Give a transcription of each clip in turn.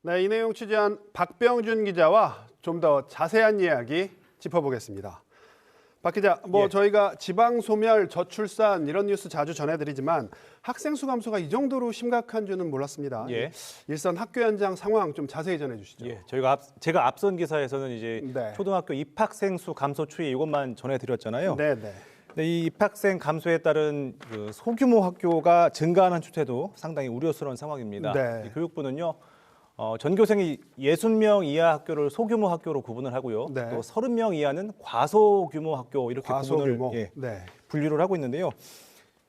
네, 이 내용 취재한 박병준 기자와 좀 더 자세한 이야기 짚어보겠습니다. 박 기자, 저희가 지방 소멸, 저출산 이런 뉴스 자주 전해드리지만 학생 수 감소가 이 정도로 심각한 줄은 몰랐습니다. 일선 학교 현장 상황 좀 자세히 전해주시죠. 제가 앞선 기사에서는 이제 초등학교 입학생 수 감소 추이 이것만 전해드렸잖아요. 네. 이 입학생 감소에 따른 그 소규모 학교가 증가하는 추세도 상당히 우려스러운 상황입니다. 교육부는요. 전교생이 60명 이하 학교를 소규모 학교로 구분을 하고요. 또 30명 이하는 과소규모 학교 이렇게 구분을 분류를 하고 있는데요.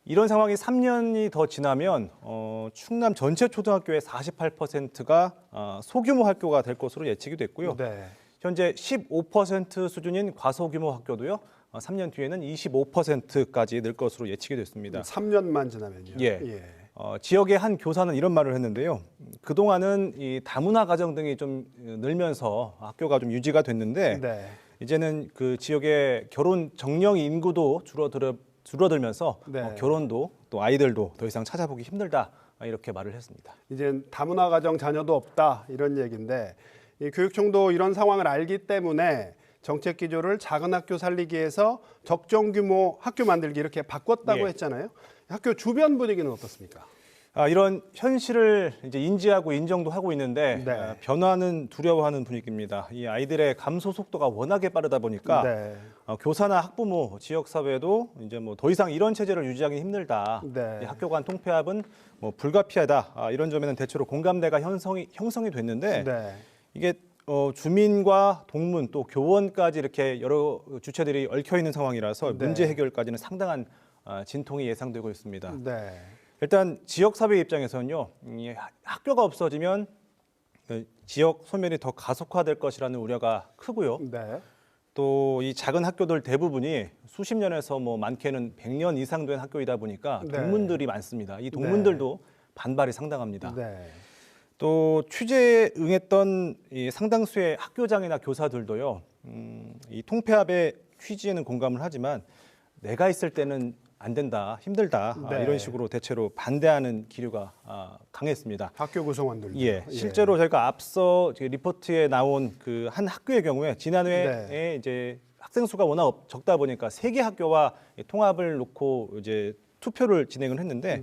이런 상황이 3년이 더 지나면 충남 전체 초등학교의 48%가 소규모 학교가 될 것으로 예측이 됐고요. 현재 15% 수준인 과소규모 학교도요. 3년 뒤에는 25%까지 늘 것으로 예측이 됐습니다. 3년만 지나면요. 지역의 한 교사는 이런 말을 했는데요. 그동안은 이 다문화 가정 등이 좀 늘면서 학교가 좀 유지가 됐는데 이제는 그 지역의 결혼 정령 인구도 줄어들면서 결혼도 또 아이들도 더 이상 찾아보기 힘들다 이렇게 말을 했습니다. 이젠 다문화 가정 자녀도 없다 이런 얘기인데 이 교육청도 이런 상황을 알기 때문에 정책 기조를 작은 학교 살리기에서 적정 규모 학교 만들기 이렇게 바꿨다고 했잖아요. 학교 주변 분위기는 어떻습니까? 이런 현실을 이제 인지하고 인정도 하고 있는데 변화는 두려워하는 분위기입니다. 이 아이들의 감소 속도가 워낙에 빠르다 보니까 교사나 학부모, 지역 사회도 이제 더 이상 이런 체제를 유지하기 힘들다. 학교 간 통폐합은 불가피하다. 이런 점에는 대체로 공감대가 형성이 됐는데 이게 주민과 동문 또 교원까지 이렇게 여러 주체들이 얽혀 있는 상황이라서 문제 해결까지는 상당한 진통이 예상되고 있습니다. 일단 지역사회 입장에서는요, 학교가 없어지면 지역 소멸이 더 가속화될 것이라는 우려가 크고요. 또 이 작은 학교들 대부분이 수십 년에서 많게는 100년 이상 된 학교이다 보니까 동문들이 많습니다. 이 동문들도 반발이 상당합니다. 또 취재에 응했던 이 상당수의 학교장이나 교사들도요, 이 통폐합의 취지에는 공감을 하지만 내가 있을 때는 안 된다, 힘들다 이런 식으로 대체로 반대하는 기류가 강했습니다. 학교 구성원들도. 실제로 저희가 앞서 리포트에 나온 그 한 학교의 경우에 지난해에 이제 학생 수가 워낙 적다 보니까 3개 학교와 통합을 놓고 이제 투표를 진행을 했는데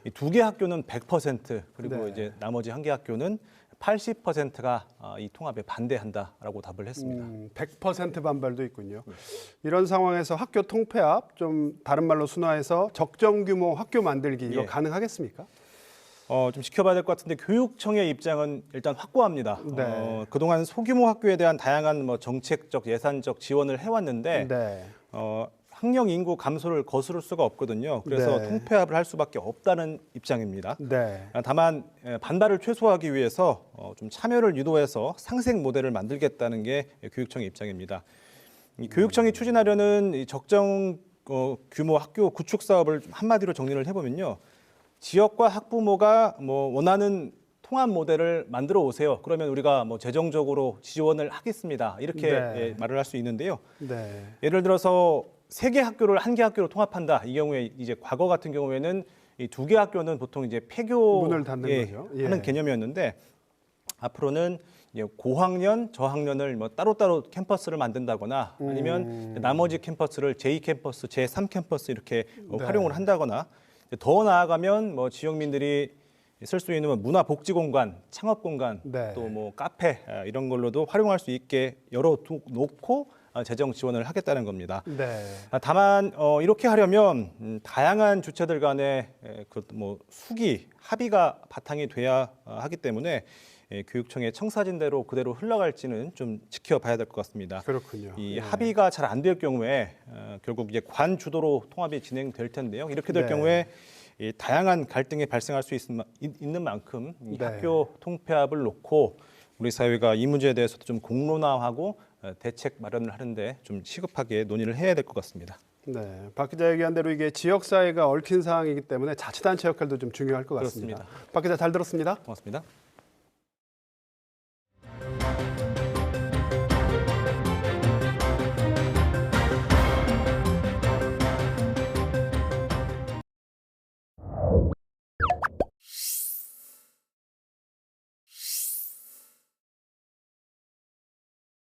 이 2개 학교는 100% 그리고 이제 나머지 1개 학교는 80%가 이 통합에 반대한다라고 답을 했습니다. 100% 반발도 있군요. 이런 상황에서 학교 통폐합, 좀 다른 말로 순화해서 적정 규모 학교 만들기 이거 가능하겠습니까? 좀 지켜봐야 될 것 같은데 교육청의 입장은 일단 확고합니다. 그동안 소규모 학교에 대한 다양한 정책적, 예산적 지원을 해왔는데 학령 인구 감소를 거스를 수가 없거든요. 그래서 통폐합을 할 수밖에 없다는 입장입니다. 다만 반발을 최소화하기 위해서 좀 참여를 유도해서 상생 모델을 만들겠다는 게 교육청의 입장입니다. 이 교육청이 추진하려는 이 적정 규모 학교 구축 사업을 한마디로 정리를 해보면요. 지역과 학부모가 원하는 통합 모델을 만들어 오세요. 그러면 우리가 재정적으로 지원을 하겠습니다. 이렇게 말을 할 수 있는데요. 예를 들어서 3개 학교를 1개 학교로 통합한다. 이 경우에 이제 과거 같은 경우에는 이 2개 학교는 보통 이제 폐교 문을 닫는 거죠. 하는 개념이었는데 앞으로는 이제 고학년, 저학년을 따로따로 캠퍼스를 만든다거나 아니면 나머지 캠퍼스를 제2캠퍼스, 제3캠퍼스 이렇게 활용을 한다거나 더 나아가면 지역민들이 쓸 수 있는 문화복지공간, 창업공간, 또 카페 이런 걸로도 활용할 수 있게 열어놓고 재정 지원을 하겠다는 겁니다. 다만 이렇게 하려면 다양한 주체들 간의 수기, 합의가 바탕이 돼야 하기 때문에 교육청의 청사진대로 그대로 흘러갈지는 좀 지켜봐야 될 것 같습니다. 그렇군요. 이 합의가 잘 안 될 경우에 결국 이제 관 주도로 통합이 진행될 텐데요. 이렇게 될 경우에 이 다양한 갈등이 발생할 수 있는 만큼 이 학교 통폐합을 놓고 우리 사회가 이 문제에 대해서도 좀 공론화하고 대책 마련을 하는데 좀 시급하게 논의를 해야 될 것 같습니다. 박 기자 얘기한 대로 이게 지역사회가 얽힌 상황이기 때문에 자치단체 역할도 좀 중요할 것 같습니다. 박 기자 잘 들었습니다. 고맙습니다.